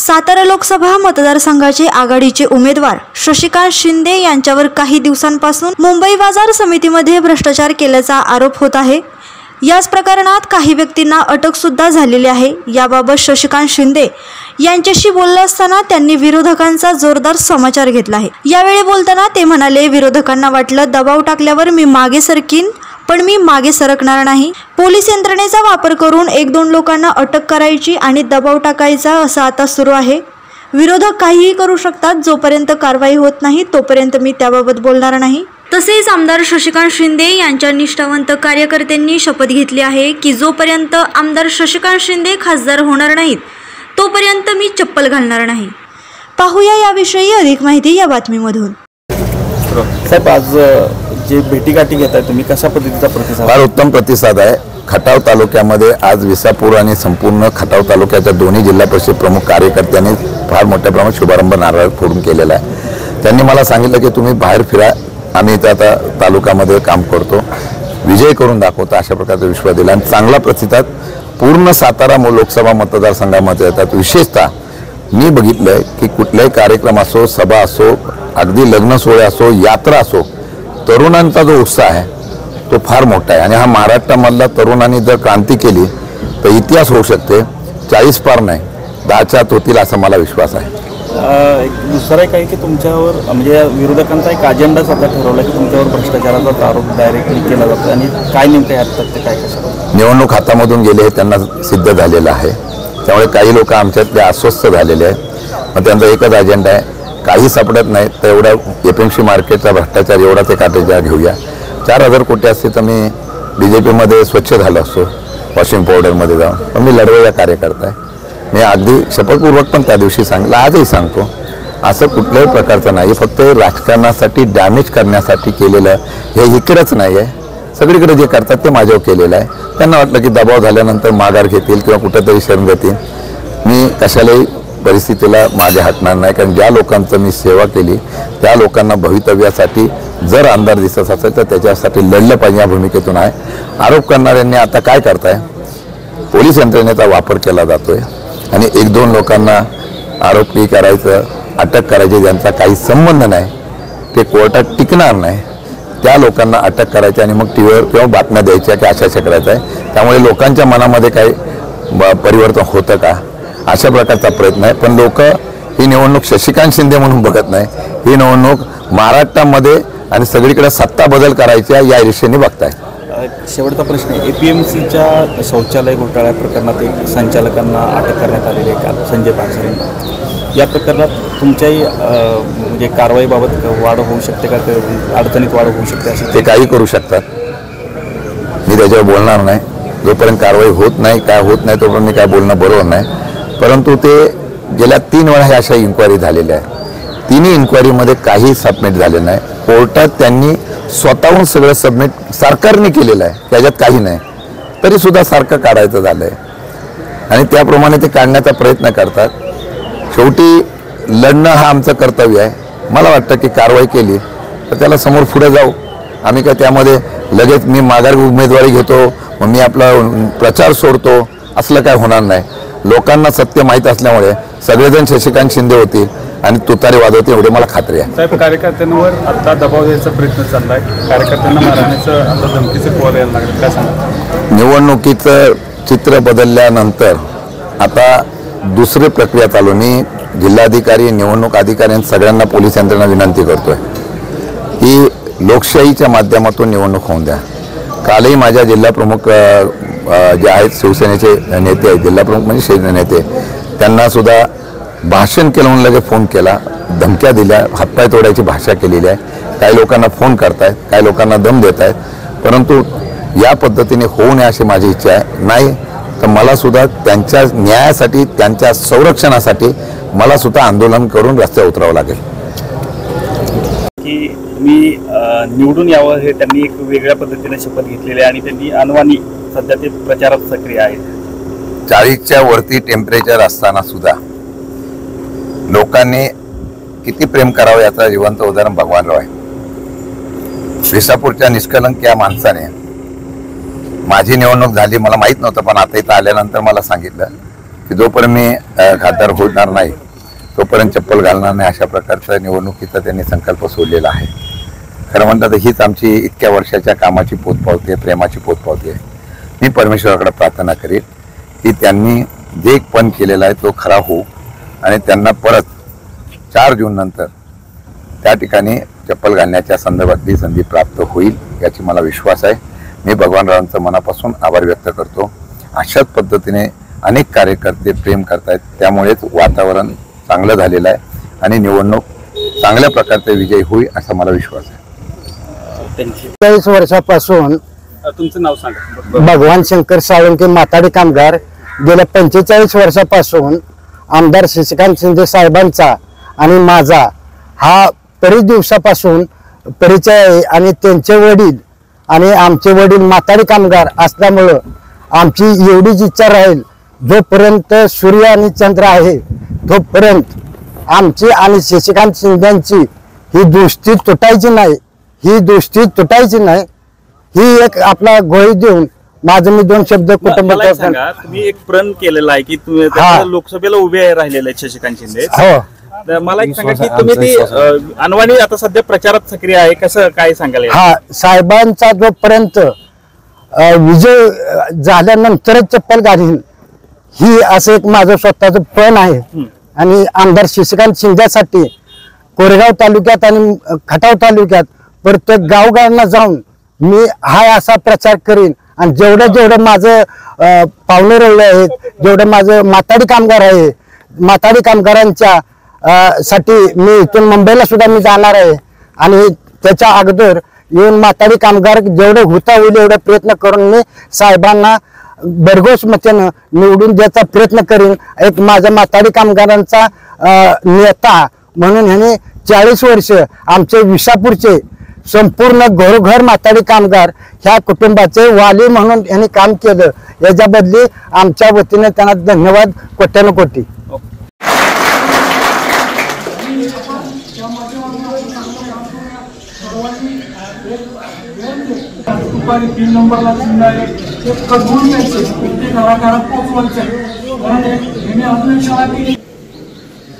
सातारा लोकसभा मतदारसंघाचे आघाडीचे उमेदवार शशिकांत शिंदे यांच्यावर काही दिवसांपासून मुंबई बाजार समितीमध्ये भ्रष्टाचार केल्याचा आरोप होत आहे। याच प्रकरणात काही व्यक्तींना अटक सुद्धा झालेली आहे। याबाबत शशिकांत शिंदे यांच्याशी बोलत असताना त्यांनी विरोधकांचा जोरदार समाचार घेतला आहे। यावेळी बोलताना ते म्हणाले, विरोधकांना वाटलं दबाव टाकल्यावर मी मागे सरकीन, पण मी मागे सरकणार नाही। पोलीस यंत्रणेचा वापर करून 1-2 लोकांना अटक करायची आणि दबाव टाकायचा असं आता सुरू आहे। विरोधक काहीही करू शकतात, जोपर्यंत कारवाई होत नाही तोपर्यंत मी त्याबाबत बोलणार नाही। तसेच आमदार शशिकांत शिंदे यांच्या निष्ठावंत कार्यकर्त्यांनी शपथ घेतली आहे की जोपर्यंत आमदार शशिकांत शिंदे खासदार होणार नाहीत तोपर्यंत मी चप्पल घालणार नाही। पाहूया याविषयी अधिक माहिती या बातमीमधून। साहेब, आज जे भेटीगाठी घेताय तुम्ही, कशा पद्धतीचा प्रतिसाद? फार उत्तम प्रतिसाद आहे। खटाव तालुक्यामध्ये आज विसापूर आणि संपूर्ण खटाव तालुक्याच्या दोन्ही जिल्हा परिषद प्रमुख कार्यकर्त्यांनी फार मोठ्या प्रमाणात शुभारंभ नारळ फोडून केलेला आहे। त्यांनी मला सांगितलं की तुम्ही बाहेर फिरा, आम्ही इथं आता तालुक्यामध्ये काम करतो, विजय करून दाखवतो, अशा प्रकारचा विश्वास दिला आणि चांगला प्रतिसाद पूर्ण सातारा लोकसभा मतदारसंघामध्ये येतात। विशेषतः मी बघितलंय की कुठलाही कार्यक्रम असो, सभा असो, अगदी लग्न सोहळे असो, यात्रा असो, तरुणांचा जो उत्साह आहे तो फार मोठा आहे आणि हा महाराष्ट्रामधला तरुणांनी जर क्रांती केली तर इतिहास होऊ शकते। 40 पार नाही, 10च्या आत होतील असा मला विश्वास आहे। दुसरं एक आहे की तुमच्यावर म्हणजे विरोधकांचा एक अजेंडा सध्या ठरवला की तुमच्यावर भ्रष्टाचाराचा आरोप डायरेक्टली केला जातो आणि काय नेमकं यात ते काय कसं? निवडणूक हातामधून गेले हे त्यांना सिद्ध झालेलं आहे, त्यामुळे काही लोक आमच्यातले अस्वस्थ झालेले आहेत। मग त्यांचा एकच अजेंडा आहे, काही सापडत नाही तर एवढा एपीएमसी मार्केटचा भ्रष्टाचार एवढा ते काटेचा घेऊया। 4000 कोटी असते तर मी बीजेपीमध्ये स्वच्छ झालो असतो, वॉशिंग पावडरमध्ये जाऊन, पण मी लढवलेला कार्यकर्ता आहे। मी अगदी शपथपूर्वक पण त्या दिवशी सांगितलं, आजही सांगतो, असं कुठल्याही प्रकारचं नाही, फक्त राजकारणासाठी डॅमेज करण्यासाठी केलेलं हे इकडेच नाही आहे, सगळीकडे जे करतात ते माझ्यावर केलेलं आहे। त्यांना वाटलं की दबाव झाल्यानंतर माघार घेतील किंवा कुठेतरी शरण जातील। मी कशालाही परिस्थितीला मागे हटणार नाही, कारण ज्या लोकांचं मी सेवा केली त्या लोकांना भवितव्यासाठी जर आमदार दिसत असेल तर त्याच्यासाठी लढलं पाहिजे या भूमिकेतून आहे। आरोप करणाऱ्यांनी आता काय करताय, पोलीस यंत्रणेचा वापर केला जातोय आणि 1-2 लोकांना आरोपी करायचं, अटक करायची, ज्यांचा काही संबंध नाही, ते कोर्टात टिकणार नाही, त्या लोकांना अटक करायची आणि मग टीव्हीवर किंवा बातम्या द्यायच्या की अशा करायचं आहे। त्यामुळे लोकांच्या मनामध्ये काही परिवर्तन होतं का अशा प्रकारचा प्रयत्न आहे। पण लोक ही निवडणूक शशिकांत शिंदे म्हणून बघत नाही, ही निवडणूक महाराष्ट्रामध्ये आणि सगळीकडे सत्ता बदल करायच्या या दिशेने बघताय। शेवटचा प्रश्न आहे, एपीएमसीच्या शौचालय घोटाळ्या प्रकरणात एक संचालकांना अटक करण्यात आलेली आहे काल, संजय पानसरे। या प्रकरणात तुमच्याही म्हणजे कारवाईबाबत वाढ होऊ शकते का, अडचणीत वाढ होऊ शकते अशी? ते काही करू शकतात, मी त्याच्यावर बोलणार नाही। जोपर्यंत कारवाई होत नाही, काय होत नाही, तोपर्यंत मी काय बोलणं बरोबर नाही। परंतु ते गेल्या 3 वेळा ह्या अशा इन्क्वायरी झालेल्या आहे, तिन्ही इन्क्वायरीमध्ये काही सबमिट झालेलं नाही। कोर्टात त्यांनी स्वतःहून सगळं सबमिट सरकारने केलेलं आहे, त्याच्यात काही नाही, तरी सुद्धा सारखं काढायचं झालंय आणि त्याप्रमाणे ते काढण्याचा प्रयत्न करतात। शेवटी लढणं हा आमचं कर्तव्य आहे। मला वाटतं की कारवाई केली तर त्याला समोर पुढे जाऊ, आम्ही काय त्यामध्ये लगेच मी माघार उमेदवारी घेतो मग मी आपला प्रचार सोडतो असलं काय होणार नाही। लोकांना सत्य माहीत असल्यामुळे सगळेजण शशिकांत शिंदे होतील आणि तुतारी वाजवते एवढी मला खात्री आहे। साहेब, कार्यकर्त्यांवर आता दबाव द्यायचा प्रयत्न चाललाय, कार्यकर्त्यांना मारण्याचं आता धमकीचे कॉल यायला लागले, काय सांगा? निवडणुकीचं चित्र बदलल्यानंतर आता दुसरी प्रक्रिया चालू। मी जिल्हाधिकारी, निवडणूक अधिकारी सगळ्यांना पोलीस यंत्रणा विनंती करतोय की लोकशाहीच्या माध्यमातून निवडणूक होऊन द्या। कालही माझ्या जिल्हा प्रमुख जे आहेत शिवसेनेचे नेते आहेत, जिल्हा प्रमुख म्हणजे शिवसेने नेते, त्यांना सुद्धा भाषण केलं म्हणून लगेच फोन केला, धमक्या दिल्या, हातपाय तोडायची भाषा केलेली आहे। काही लोकांना फोन करतायत, काही लोकांना दम देत आहेत, परंतु या पद्धतीने होऊ नये अशी माझी इच्छा आहे। नाही तर मला सुद्धा त्यांच्या न्यायासाठी, त्यांच्या संरक्षणासाठी मला सुद्धा आंदोलन करून रस्त्यावर उतरावं लागेल। की तुम्ही निवडून यावं हे त्यांनी एक वेगळ्या पद्धतीने शपथ घेतलेली आहे आणि त्यांनी अनवाणी सध्या ते प्रचारात सक्रिय आहेत। 40च्या वरती टेम्परेचर असताना सुद्धा लोकांनी किती प्रेम करावं याचं जिवंत उदाहरण भगवानराव आहे। विसापूरच्या निष्कलंक या माणसाने माझी निवडणूक झाली, मला माहीत नव्हतं, पण आता इथं आल्यानंतर मला सांगितलं की जोपर्यंत मी खासदार होणार नाही तोपर्यंत चप्पल घालणार नाही, अशा प्रकारचा निवडणुकीचा त्यांनी संकल्प सोडलेला आहे. खरं म्हणतात हीच आमची इतक्या वर्षाच्या कामाची पोचपावती आहे, प्रेमाची पोचपावती आहे. मी परमेश्वराकडे प्रार्थना करेन की त्यांनी जे पण केलेला आहे तो खरा होऊ आणि त्यांना परत 4 जून नंतर त्या ठिकाणी चप्पल घालण्याच्या संदर्भातली संधी प्राप्त होईल याची मला विश्वास आहे. मी भगवानरावांचं मनापासून आभार व्यक्त करतो. अशाच पद्धतीने अनेक कार्यकर्ते प्रेम करतायत, त्यामुळेच वातावरण चांगलं झालेलं आहे आणि निवडणूक चांगल्या प्रकारचे विजयी होईल असा मला विश्वास आहे. 40 वर्षापासून तुमचं नाव सांगा. भगवान शंकर साळुंके, माताडी कामगार. गेल्या 45 वर्षापासून आमदार शशिकांत शिंदे साहेबांचा आणि माझा हा बरेच दिवसापासून परिचय आहे आणि त्यांचे वडील आणि आमचे वडील माताडी कामगार असल्यामुळं आमची एवढीच इच्छा राहील, जोपर्यंत सूर्य आणि चंद्र आहे तोपर्यंत आमची आणि शशिकांत शिंदेची ही दोस्ती तुटायची नाही, ही दोस्ती तुटायची नाही. ही एक आपला गोळी देऊन माझं मी 2 शब्द कुटुंबात सांगा. तुम्ही एक प्रण केलेला आहे की तुम्ही लोकसाभेला उभे राहिलेले आहेत शशिकांत शिंदे. हो, तर मला एक सांगा की तुम्ही ती अनवाणी आता सध्या प्रचारात सक्रिय आहे, कसं काय सांगाल? हा, साहेबांचा जोपर्यंत विजय झाल्यानंतरच चप्पल घालीन ही असं एक माझं स्वतःचं प्रण आहे. आणि आमदार शशिकांत शिंदेसाठी कोरेगाव तालुक्यात आणि खटाव तालुक्यात प्रत्येक गावगावांना जाऊन मी हा असा प्रचार करीन आणि जेवढं माझं पाहुणे रवले आहेत, जेवढं माझं माताडी कामगार आहे, माताडी कामगारांच्या साठी मी इथून मुंबईला सुद्धा मी जाणार आहे आणि त्याच्या अगोदर येऊन माताडी कामगार जेवढे होता होईल एवढा प्रयत्न करून मी साहेबांना भरघोस मतानं निवडून द्यायचा प्रयत्न करीन. एक माझ्या माताडी कामगारांचा नेता म्हणून ह्याने 40 वर्ष आमचे विसापूरचे संपूर्ण घरोघर माताडी कामगार ह्या कुटुंबाचे वाली म्हणून यांनी काम केलं. याच्या बदली आमच्या वतीने त्यांना धन्यवाद कोट्यानुकोटी. दुपारी 3 नंबरला चिन्ह आहे, ते कधून द्यायचे, ते घराघरात पोचवायचे.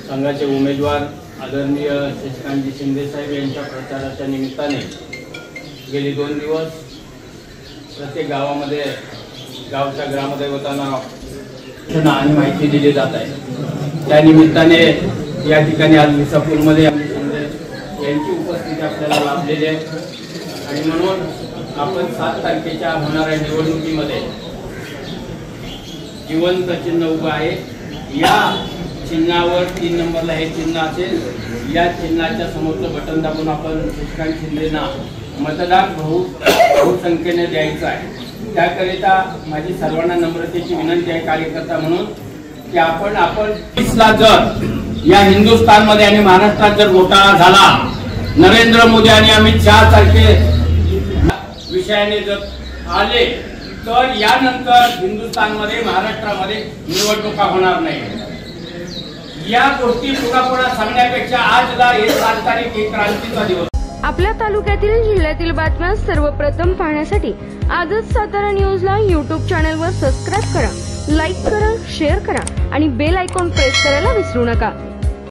संघाचे उमेदवार आदरणीय शशिकांतजी शिंदे साहेब यांच्या प्रचाराच्या निमित्ताने गेली 2 दिवस प्रत्येक गावामध्ये गावच्या ग्रामदैवतांना सूचना आणि माहिती दिली जात आहे. त्या निमित्ताने या ठिकाणी आज विसापूरमध्ये शिंदे यांची उपस्थिती आपल्याला लाभलेली आहे आणि म्हणून आपण 7 तारखेच्या होणाऱ्या निवडणुकीमध्ये जिवंत चिन्ह उभं आहे. या चिन्हावर 3 नंबरला हे चिन्ह असेल. या चिन्हाच्या समोरचं बटन दाबून आपण शशिकांत शिंदेना मतदान बहुसंख्येने द्यायचं आहे. त्याकरिता माझी सर्वांना नम्रतेची विनंती आहे कार्यकर्ता म्हणून की आपण 30ला जर या हिंदुस्थानमध्ये आणि महाराष्ट्रात जर घोटाळा झाला, नरेंद्र मोदी आणि अमित शहा सारखे विषयाने जर आले तर यानंतर हिंदुस्थानमध्ये महाराष्ट्रामध्ये निवडणुका होणार नाही. या गोष्टी पुन्हा सांगण्यापेक्षा आजला 7 तारीख एक क्रांतीचा दिवस. आपल्या तालुक्यातील जिल्ह्यातील बातम्या सर्वप्रथम पाहण्यासाठी आजच सातारा न्यूजला YouTube चॅनलवर सबस्क्राईब करा, लाईक करा, शेअर करा आणि बेल आयकॉन प्रेस करायला विसरू नका.